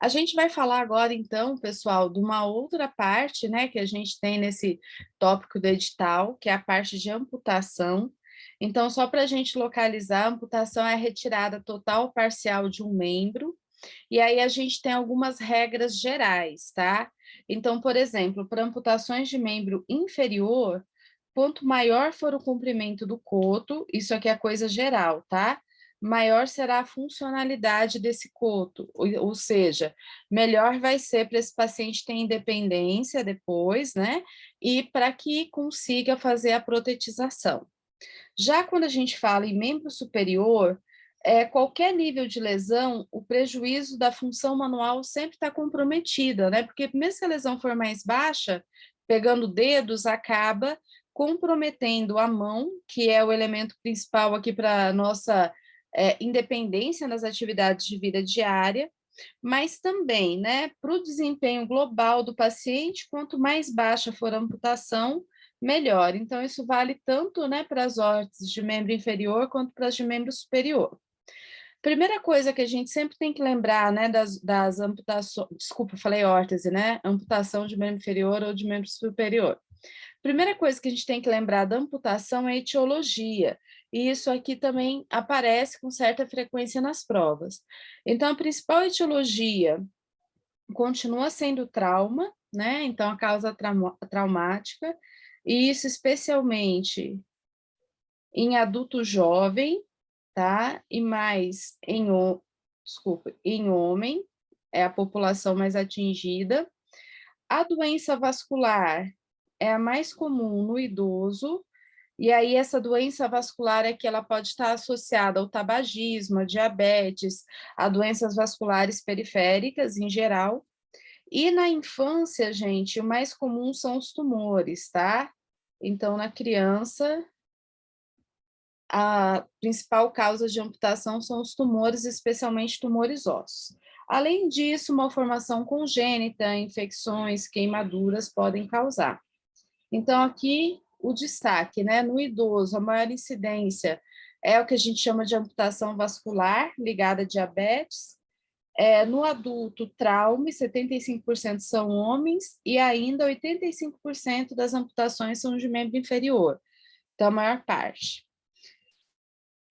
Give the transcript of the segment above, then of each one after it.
A gente vai falar agora, então, pessoal, de uma outra parte, né, que a gente tem nesse tópico do edital, que é a parte de amputação. Então, só para a gente localizar, a amputação é a retirada total ou parcial de um membro, e aí a gente tem algumas regras gerais, tá? Então, por exemplo, para amputações de membro inferior, quanto maior for o comprimento do coto, isso aqui é coisa geral, tá? Maior será a funcionalidade desse coto, ou seja, melhor vai ser para esse paciente ter independência depois, né? E para que consiga fazer a protetização. Já quando a gente fala em membro superior, qualquer nível de lesão, o prejuízo da função manual sempre está comprometida, né? Porque mesmo se a lesão for mais baixa, pegando dedos, acaba comprometendo a mão, que é o elemento principal aqui para a nossa independência nas atividades de vida diária, mas também, né, para o desempenho global do paciente, quanto mais baixa for a amputação, melhor. Então, isso vale tanto, né, para as órteses de membro inferior quanto para as de membro superior. Primeira coisa que a gente sempre tem que lembrar, né, das amputações, desculpa, eu falei órtese, né, amputação de membro inferior ou de membro superior. Primeira coisa que a gente tem que lembrar da amputação é a etiologia, e isso aqui também aparece com certa frequência nas provas. Então, a principal etiologia continua sendo trauma, né? Então, a causa traumática, e isso especialmente em adulto jovem, tá? E mais desculpa, em homem, é a população mais atingida. A doença vascular é a mais comum no idoso, e aí essa doença vascular é que ela pode estar associada ao tabagismo, a diabetes, a doenças vasculares periféricas em geral. E na infância, gente, o mais comum são os tumores, tá? Então, na criança, a principal causa de amputação são os tumores, especialmente tumores ósseos. Além disso, malformação congênita, infecções, queimaduras podem causar. Então, aqui o destaque, né? No idoso, a maior incidência é o que a gente chama de amputação vascular ligada a diabetes. No adulto, trauma, 75% são homens, e ainda 85% das amputações são de membro inferior, então a maior parte.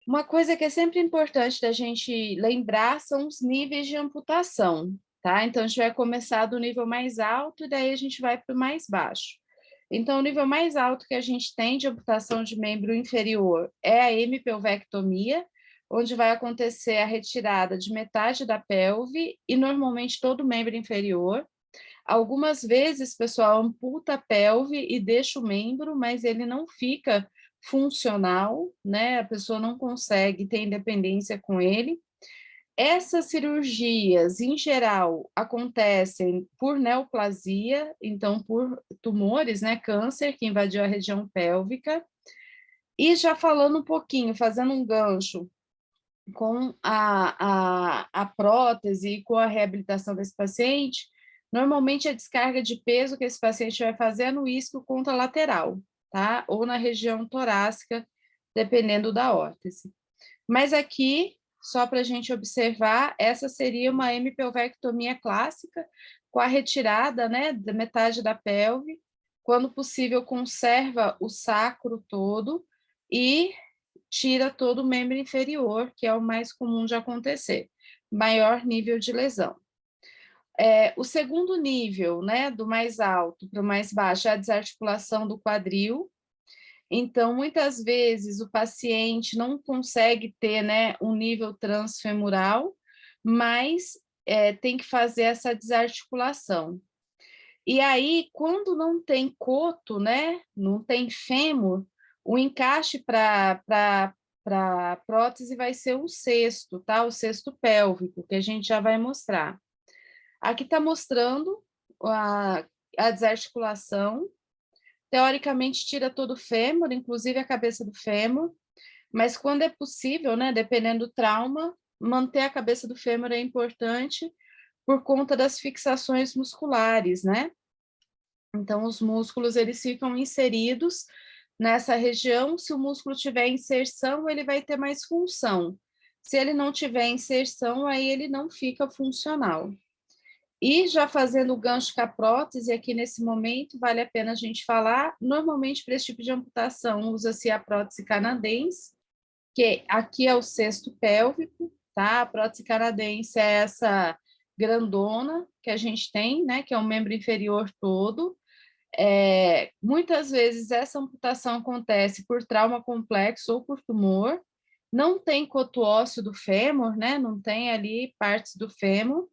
Uma coisa que é sempre importante da gente lembrar são os níveis de amputação, tá? Então, a gente vai começar do nível mais alto e daí a gente vai para o mais baixo. Então, o nível mais alto que a gente tem de amputação de membro inferior é a hemipelvectomia, onde vai acontecer a retirada de metade da pelve e normalmente todo o membro inferior. Algumas vezes, pessoal, amputa a pelve e deixa o membro, mas ele não fica funcional, né? A pessoa não consegue ter independência com ele. Essas cirurgias, em geral, acontecem por neoplasia, então por tumores, né, câncer que invadiu a região pélvica. E já falando um pouquinho, fazendo um gancho com a prótese e com a reabilitação desse paciente, normalmente a descarga de peso que esse paciente vai fazer é no isquio contralateral, tá? Ou na região torácica, dependendo da órtese. Mas aqui, só para a gente observar, essa seria uma hemipelvectomia clássica, com a retirada, né, da metade da pelve, quando possível conserva o sacro todo e tira todo o membro inferior, que é o mais comum de acontecer, maior nível de lesão. O segundo nível, né, do mais alto para o mais baixo, é a desarticulação do quadril. Então, muitas vezes, o paciente não consegue ter, né, um nível transfemoral, mas tem que fazer essa desarticulação. E aí, quando não tem coto, né, não tem fêmur, o encaixe para a prótese vai ser o cesto, tá? O cesto pélvico, que a gente já vai mostrar. Aqui está mostrando a desarticulação. Teoricamente, tira todo o fêmur, inclusive a cabeça do fêmur, mas quando é possível, né, dependendo do trauma, manter a cabeça do fêmur é importante por conta das fixações musculares, né? Então, os músculos, eles ficam inseridos nessa região. Se o músculo tiver inserção, ele vai ter mais função. Se ele não tiver inserção, aí ele não fica funcional. E já fazendo o gancho com a prótese, aqui nesse momento, vale a pena a gente falar, normalmente para esse tipo de amputação usa-se a prótese canadense, que aqui é o cesto pélvico, tá? A prótese canadense é essa grandona que a gente tem, né? Que é o membro inferior todo. Muitas vezes essa amputação acontece por trauma complexo ou por tumor. Não tem coto ósseo do fêmur, né? Não tem ali partes do fêmur.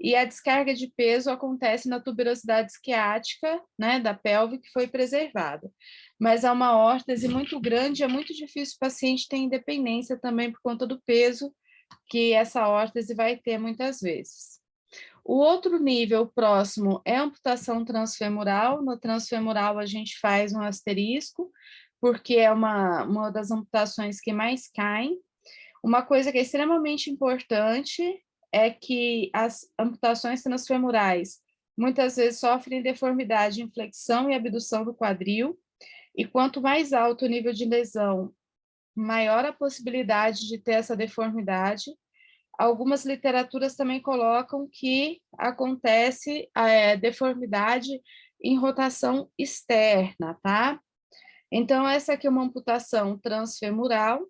E a descarga de peso acontece na tuberosidade isquiática, né, da pelve, que foi preservada. Mas há uma órtese muito grande, é muito difícil o paciente ter independência também por conta do peso que essa órtese vai ter muitas vezes. O outro nível próximo é a amputação transfemoral. No transfemoral a gente faz um asterisco, porque é uma das amputações que mais caem. Uma coisa que é extremamente importante é que as amputações transfemorais muitas vezes sofrem deformidade em flexão e abdução do quadril, e quanto mais alto o nível de lesão, maior a possibilidade de ter essa deformidade. Algumas literaturas também colocam que acontece deformidade em rotação externa, tá? Então, essa aqui é uma amputação transfemoral,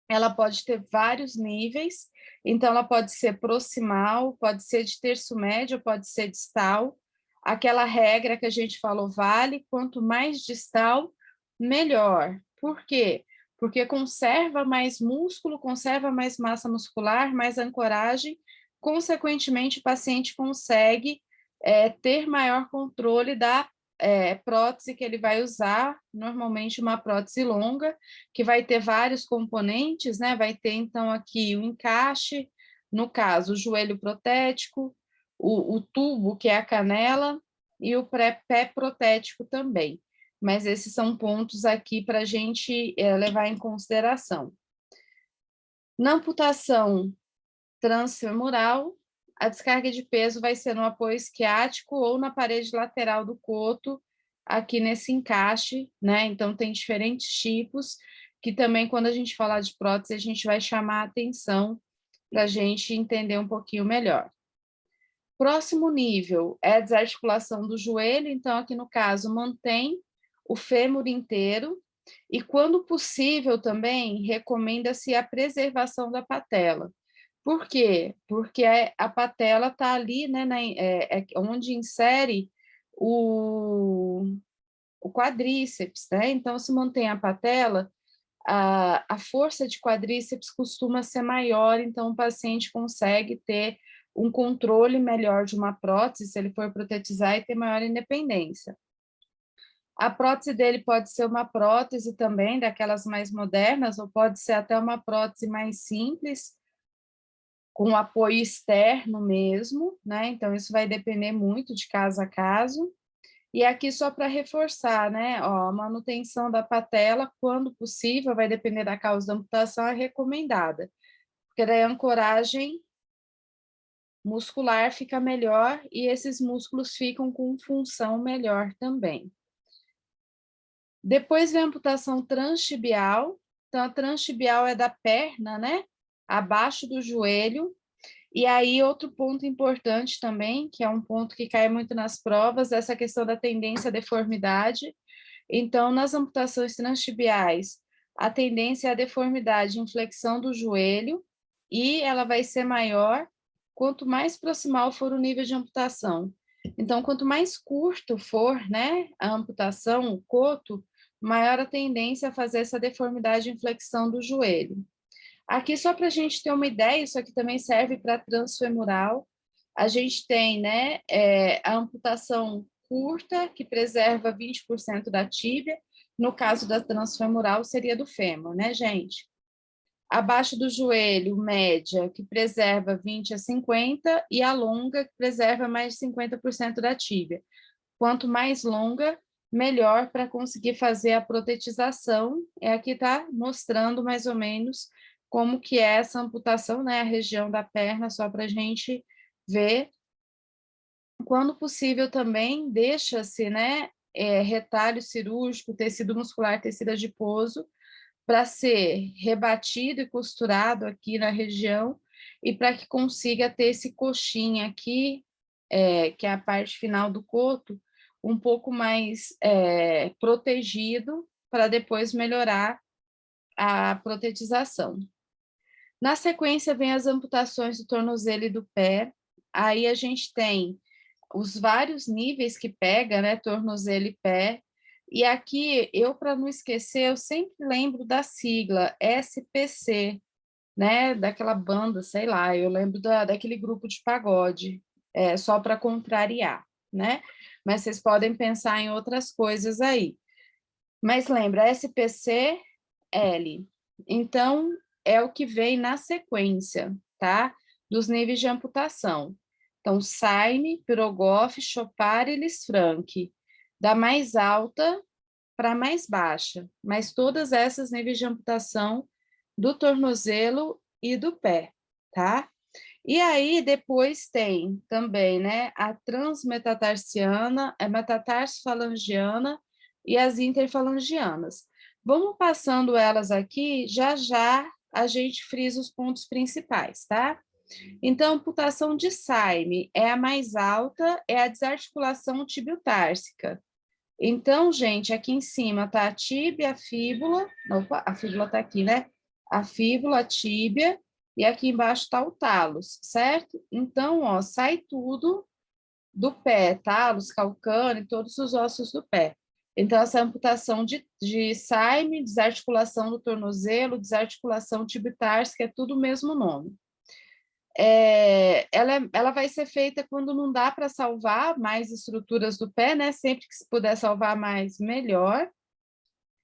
ela pode ter vários níveis, então ela pode ser proximal, pode ser de terço médio, pode ser distal. Aquela regra que a gente falou vale, quanto mais distal, melhor. Por quê? Porque conserva mais músculo, conserva mais massa muscular, mais ancoragem, consequentemente o paciente consegue ter maior controle da prótese que ele vai usar, normalmente uma prótese longa, que vai ter vários componentes, né? Vai ter, então, aqui o encaixe, no caso, o joelho protético, o tubo, que é a canela, e o pé protético também. Mas esses são pontos aqui para a gente levar em consideração. Na amputação transfemoral, a descarga de peso vai ser no apoio isquiático ou na parede lateral do coto, aqui nesse encaixe, né? Então, tem diferentes tipos, que também, quando a gente falar de prótese, a gente vai chamar a atenção para a gente entender um pouquinho melhor. Próximo nível é a desarticulação do joelho, então, aqui no caso, mantém o fêmur inteiro, e quando possível também, recomenda-se a preservação da patela. Por quê? Porque a patela está ali, né, onde insere o quadríceps, né? Então, se mantém a patela, a força de quadríceps costuma ser maior, então o paciente consegue ter um controle melhor de uma prótese, se ele for protetizar, e ter maior independência. A prótese dele pode ser uma prótese também, daquelas mais modernas, ou pode ser até uma prótese mais simples, com apoio externo mesmo, né? Então, isso vai depender muito de caso a caso. E aqui, só para reforçar, né? Ó, a manutenção da patela, quando possível, vai depender da causa da amputação, é recomendada, porque daí a ancoragem muscular fica melhor e esses músculos ficam com função melhor também. Depois vem a amputação transtibial. Então, a transtibial é da perna, né? Abaixo do joelho. E aí, outro ponto importante também, que é um ponto que cai muito nas provas, essa questão da tendência à deformidade. Então, nas amputações transtibiais, a tendência é a deformidade em flexão do joelho, e ela vai ser maior quanto mais proximal for o nível de amputação. Então, quanto mais curto for, né, a amputação, o coto, maior a tendência a fazer essa deformidade em flexão do joelho. Aqui, só para a gente ter uma ideia, isso aqui também serve para transfemoral. A gente tem, né, a amputação curta, que preserva 20% da tíbia. No caso da transfemoral, seria do fêmur, né, gente? Abaixo do joelho, média, que preserva 20 a 50, e a longa, que preserva mais de 50% da tíbia. Quanto mais longa, melhor para conseguir fazer a protetização. Aqui está mostrando mais ou menos como que é essa amputação, né, a região da perna, só para a gente ver. Quando possível também, deixa-se, né, retalho cirúrgico, tecido muscular, tecido adiposo, para ser rebatido e costurado aqui na região, e para que consiga ter esse coxinha aqui, que é a parte final do coto, um pouco mais protegido para depois melhorar a protetização. Na sequência, vem as amputações do tornozelo e do pé. Aí a gente tem os vários níveis que pega, né, tornozelo e pé. E aqui, para não esquecer, eu sempre lembro da sigla SPC, né, daquela banda, sei lá, eu lembro daquele grupo de pagode, só para contrariar, né? Mas vocês podem pensar em outras coisas aí. Mas lembra, SPC, L. Então, é o que vem na sequência, tá? Dos níveis de amputação. Então, Saime, Pirogoff, Chopard e Lisfranc. Da mais alta para a mais baixa, mas todas essas níveis de amputação do tornozelo e do pé, tá? E aí, depois tem também, né, a transmetatarsiana, a metatarsofalangiana e as interfalangianas. Vamos passando elas aqui, já já a gente frisa os pontos principais, tá? Então, amputação de Saime é a mais alta, é a desarticulação tibiotársica. Então, gente, aqui em cima tá a tíbia, a fíbula, opa, a fíbula tá aqui, né? A fíbula, a tíbia, e aqui embaixo tá o talos, certo? Então, ó, sai tudo do pé, talos, calcâneo, todos os ossos do pé. Então, essa amputação de Saime, desarticulação do tornozelo, desarticulação tibio-társica, é tudo o mesmo nome. Ela vai ser feita quando não dá para salvar mais estruturas do pé, né? Sempre que se puder salvar mais, melhor.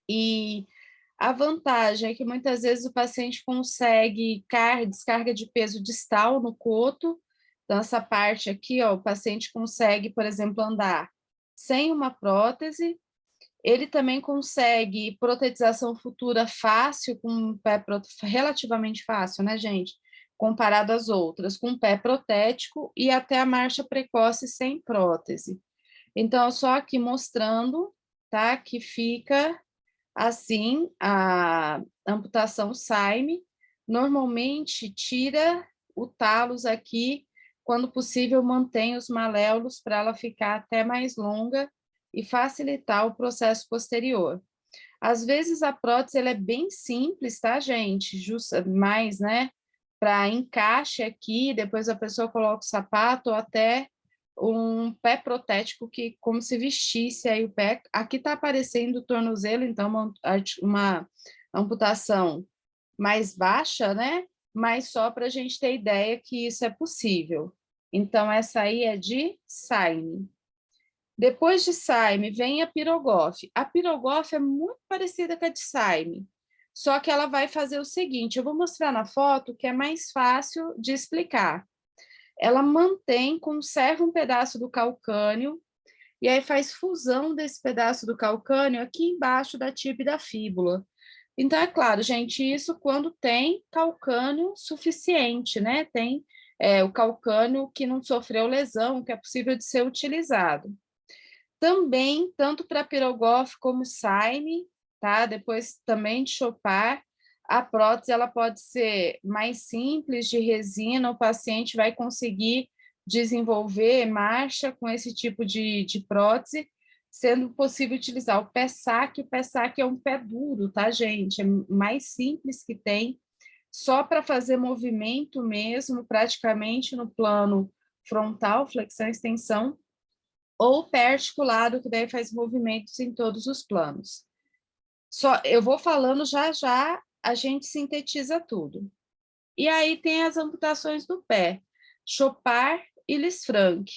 E a vantagem é que muitas vezes o paciente consegue descarga de peso distal no coto. Então, essa parte aqui, ó, o paciente consegue, por exemplo, andar sem uma prótese. Ele também consegue protetização futura fácil, com um pé relativamente fácil, né, gente? Comparado às outras, com pé protético e até a marcha precoce sem prótese. Então, só aqui mostrando, tá, que fica assim a amputação Saime. Normalmente tira o talos aqui, quando possível mantém os maléolos para ela ficar até mais longa e facilitar o processo posterior. Às vezes a prótese ela é bem simples, tá, gente? Mais, né, para encaixe aqui, depois a pessoa coloca o sapato ou até um pé protético que como se vestisse aí o pé. Aqui está aparecendo o tornozelo, então uma amputação mais baixa, né? Mas só para a gente ter ideia que isso é possível. Então, essa aí é de Saime. Depois de Saime, vem a Pirogoff. A Pirogoff é muito parecida com a de Saime, só que ela vai fazer o seguinte, eu vou mostrar na foto que é mais fácil de explicar. Ela conserva um pedaço do calcânio, e aí faz fusão desse pedaço do calcânio aqui embaixo da tíbia e da fíbula. Então, é claro, gente, isso quando tem calcânio suficiente, né? Tem o calcânio que não sofreu lesão, que é possível de ser utilizado. Também, tanto para Pirogoff como Saime, tá? Depois também de Chopard, a prótese ela pode ser mais simples, de resina, o paciente vai conseguir desenvolver marcha com esse tipo de prótese, sendo possível utilizar o pé-sac. O pé-sac é um pé duro, tá, gente? É mais simples que tem, só para fazer movimento mesmo, praticamente no plano frontal, flexão e extensão, ou pé articulado, que daí faz movimentos em todos os planos. Só eu vou falando já já, a gente sintetiza tudo. E aí tem as amputações do pé, Chopard e Lisfranc.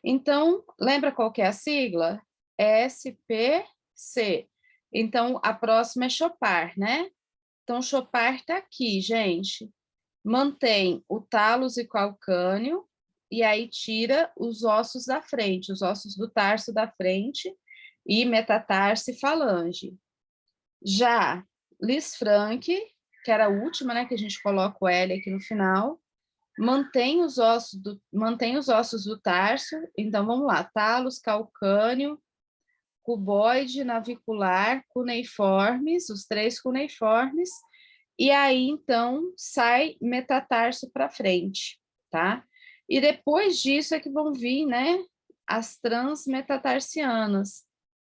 Então, lembra qual que é a sigla? SPC. Então, a próxima é Chopard, né? Então, Chopard está aqui, gente. Mantém o talos e calcâneo, e aí tira os ossos da frente, os ossos do tarso da frente e metatarso e falange. Já Lisfranc, que era a última, né, que a gente coloca o L aqui no final, mantém os ossos do tarso. Então, vamos lá, talos, calcâneo, cuboide, navicular, cuneiformes, os 3 cuneiformes, e aí, então, sai metatarso para frente, tá? E depois disso é que vão vir, né, as transmetatarsianas,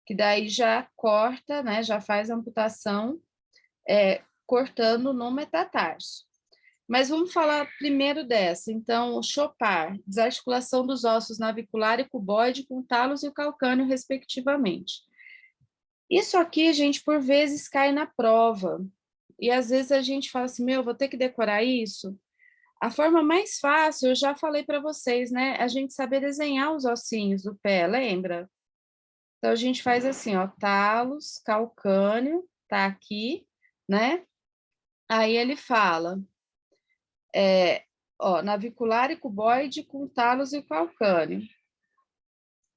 que daí já corta, né, já faz a amputação, cortando no metatarso. Mas vamos falar primeiro dessa. Então, o Chopar, desarticulação dos ossos navicular e cuboide com o talos e o calcânio, respectivamente. Isso aqui, gente, por vezes cai na prova. E às vezes a gente fala assim, meu, vou ter que decorar isso. A forma mais fácil, eu já falei para vocês, né? A gente saber desenhar os ossinhos do pé, lembra? Então, a gente faz assim, ó, talos, calcânio, tá aqui, né? Aí ele fala, ó, navicular e cuboide com talos e calcânio.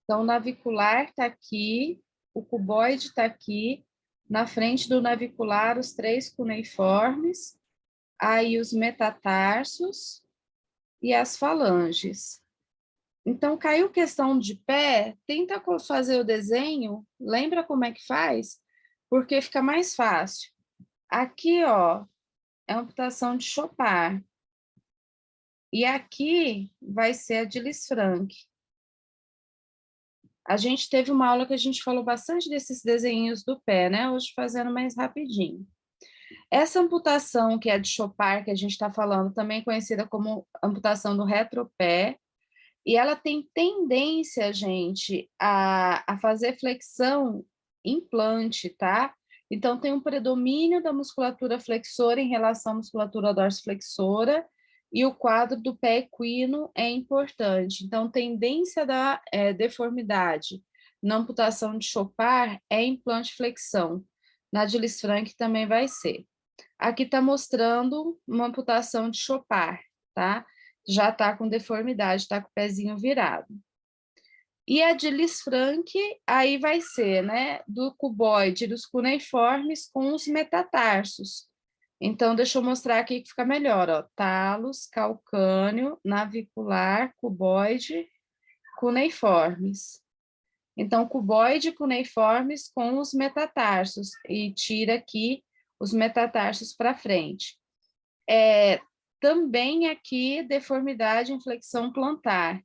Então, o navicular tá aqui, o cuboide tá aqui, na frente do navicular, os 3 cuneiformes, aí os metatarsos e as falanges. Então, caiu questão de pé, tenta fazer o desenho, lembra como é que faz? Porque fica mais fácil. Aqui, ó, é a amputação de Chopard. E aqui vai ser a de Lisfranc. A gente teve uma aula que a gente falou bastante desses desenhos do pé, né? Hoje fazendo mais rapidinho. Essa amputação, que é a de Chopard, que a gente está falando, também conhecida como amputação do retropé, e ela tem tendência, gente, a fazer flexão implante, tá? Então, tem um predomínio da musculatura flexora em relação à musculatura dorsiflexora, e o quadro do pé equino é importante. Então, tendência da deformidade na amputação de Chopard é implante flexão. Na de Lisfranc também vai ser. Aqui está mostrando uma amputação de Chopard, tá? Já está com deformidade, está com o pezinho virado. E a de Lisfranc, aí vai ser, né, do cuboide, dos cuneiformes com os metatarsos. Então, deixa eu mostrar aqui que fica melhor, ó, talos, calcânio, navicular, cuboide, cuneiformes. Então, cuboide, cuneiformes com os metatarsos, e tira aqui os metatarsos para frente. Também aqui, deformidade em flexão plantar.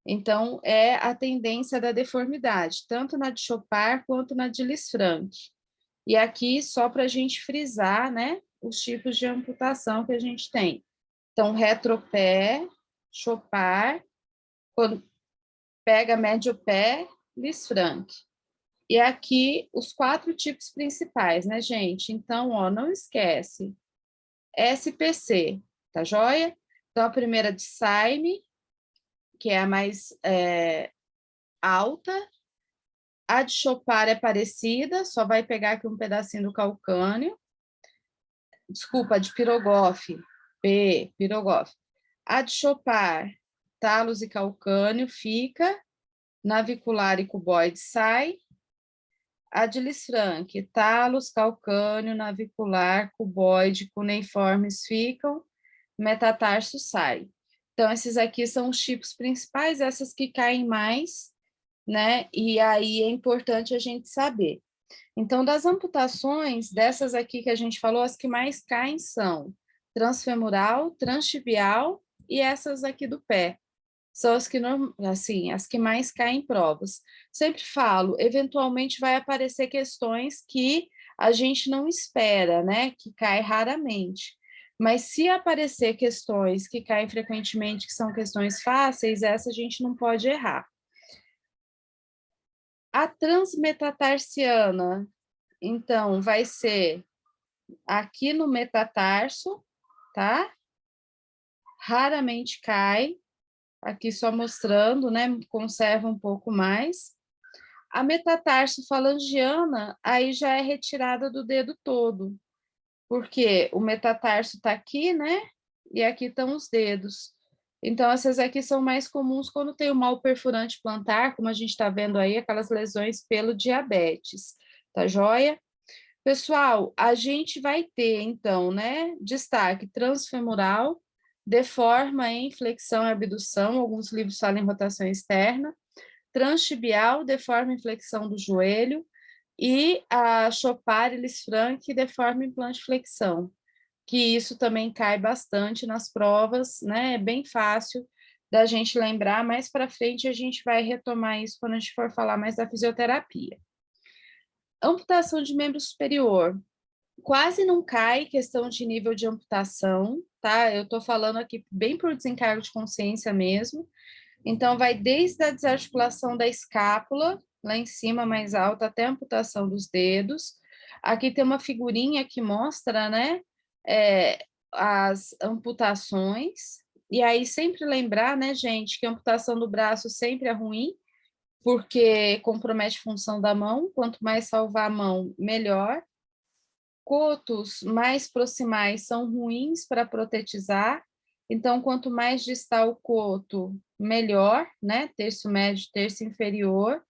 Então, é a tendência da deformidade, tanto na de Chopard quanto na de Lisfranc. E aqui, só para a gente frisar, né, os tipos de amputação que a gente tem. Então, retropé, Chopard, quando pega médio pé, Lisfranc. E aqui, os 4 tipos principais, né, gente? Então, ó, não esquece, SPC, tá joia? Então, a primeira de Saime, que é a mais alta. A de Chopard é parecida, só vai pegar aqui um pedacinho do calcânio. Desculpa, a de Pirogoff, Pirogoff. A de Chopard, talos e calcânio, fica. Navicular e cuboide sai. A de Lisfranc, talos, calcânio, navicular, cuboide, cuneiformes ficam. Metatarso sai. Então, esses aqui são os tipos principais, essas que caem mais, né? E aí é importante a gente saber. Então, das amputações, dessas aqui que a gente falou, as que mais caem são transfemoral, transtibial e essas aqui do pé. São as que, assim, as que mais caem em provas. Sempre falo, eventualmente vai aparecer questões que a gente não espera, né? Que cai raramente. Mas se aparecer questões que caem frequentemente, que são questões fáceis, essa a gente não pode errar. A transmetatarsiana, então, vai ser aqui no metatarso, tá? Raramente cai, aqui só mostrando, né? Conserva um pouco mais. A metatarso falangiana, aí já é retirada do dedo todo, porque o metatarso está aqui, né? E aqui estão os dedos. Então, essas aqui são mais comuns quando tem o mal perfurante plantar, como a gente está vendo aí, aquelas lesões pelo diabetes, tá joia? Pessoal, a gente vai ter, então, né, destaque transfemoral, deforma em flexão e abdução, alguns livros falam em rotação externa, transtibial, deforma em flexão do joelho, e a Chopard e Lisfranc, deforma em plantiflexão, que isso também cai bastante nas provas, né, é bem fácil da gente lembrar. Mais para frente a gente vai retomar isso quando a gente for falar mais da fisioterapia. Amputação de membro superior. Quase não cai questão de nível de amputação, tá? Eu estou falando aqui bem por desencargo de consciência mesmo. Então, vai desde a desarticulação da escápula, lá em cima, mais alta, até a amputação dos dedos. Aqui tem uma figurinha que mostra, né, as amputações. E aí, sempre lembrar, né, gente, que a amputação do braço sempre é ruim, porque compromete a função da mão. Quanto mais salvar a mão, melhor. Cotos mais proximais são ruins para protetizar, então, quanto mais distal o coto, melhor, né? Terço médio, terço inferior.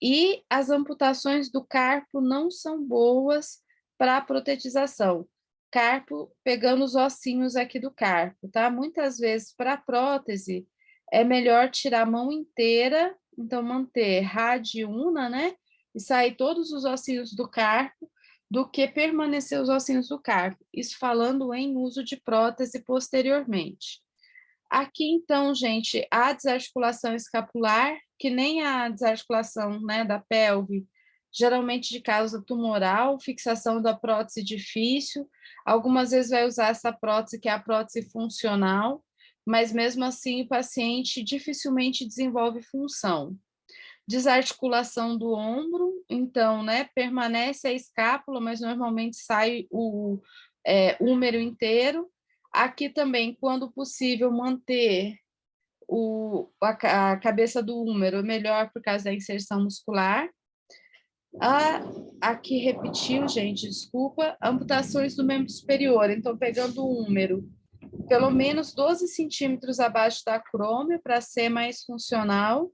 E as amputações do carpo não são boas para protetização. Carpo pegando os ossinhos aqui do carpo, tá? Muitas vezes, para prótese, é melhor tirar a mão inteira, então manter radiuna, né? E sair todos os ossinhos do carpo, do que permanecer os ossinhos do carpo. Isso falando em uso de prótese posteriormente. Aqui, então, gente, a desarticulação escapular, que nem a desarticulação, né, da pelve, geralmente de causa tumoral, fixação da prótese difícil. Algumas vezes vai usar essa prótese, que é a prótese funcional, mas mesmo assim o paciente dificilmente desenvolve função. Desarticulação do ombro, então, né, permanece a escápula, mas normalmente sai o húmero inteiro. Aqui também, quando possível, manter a cabeça do húmero melhor por causa da inserção muscular. Aqui repetiu, gente, desculpa, amputações do membro superior, então pegando o húmero, pelo menos 12 centímetros abaixo da acrômio, para ser mais funcional.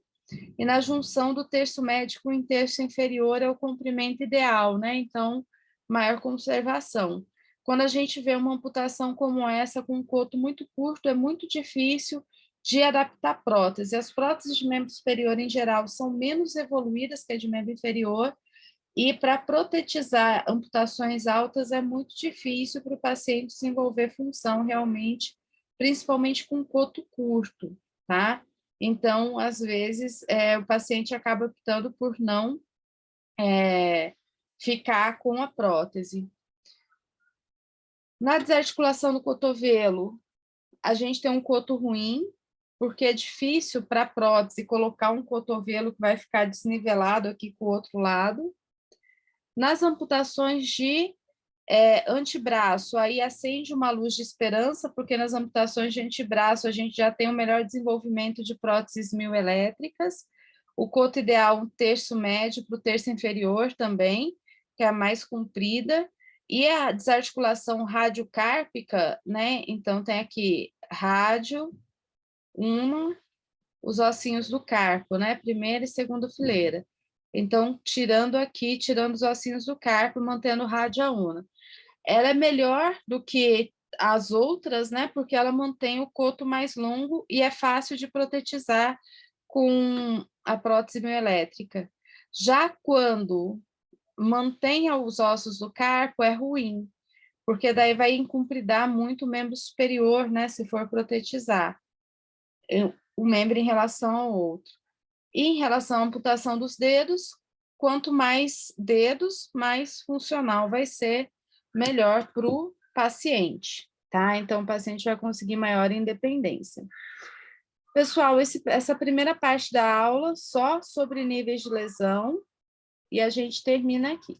E na junção do terço médio com o terço inferior é o comprimento ideal, né? Então, maior conservação. Quando a gente vê uma amputação como essa, com um coto muito curto, é muito difícil de adaptar a prótese. As próteses de membro superior, em geral, são menos evoluídas que a de membro inferior, e para protetizar amputações altas é muito difícil para o paciente desenvolver função realmente, principalmente com coto curto, tá? Então, às vezes, o paciente acaba optando por não ficar com a prótese. Na desarticulação do cotovelo, a gente tem um coto ruim, porque é difícil para a prótese colocar um cotovelo que vai ficar desnivelado aqui com o outro lado. Nas amputações de antebraço, aí acende uma luz de esperança, porque nas amputações de antebraço a gente já tem o melhor desenvolvimento de próteses mioelétricas. O coto ideal, um terço médio para o terço inferior também, que é a mais comprida. E a desarticulação radiocárpica, né? Então, tem aqui rádio, os ossinhos do carpo, né? Primeira e segunda fileira. Então, tirando aqui, tirando os ossinhos do carpo, mantendo rádio una. Ela é melhor do que as outras, né? Porque ela mantém o coto mais longo e é fácil de protetizar com a prótese mioelétrica. Já quando mantém os ossos do carpo, é ruim, porque daí vai incumpridar muito o membro superior, né? Se for protetizar o membro em relação ao outro. E em relação à amputação dos dedos, quanto mais dedos, mais funcional vai ser, melhor para o paciente, tá? Então, o paciente vai conseguir maior independência. Pessoal, essa primeira parte da aula só sobre níveis de lesão, e a gente termina aqui.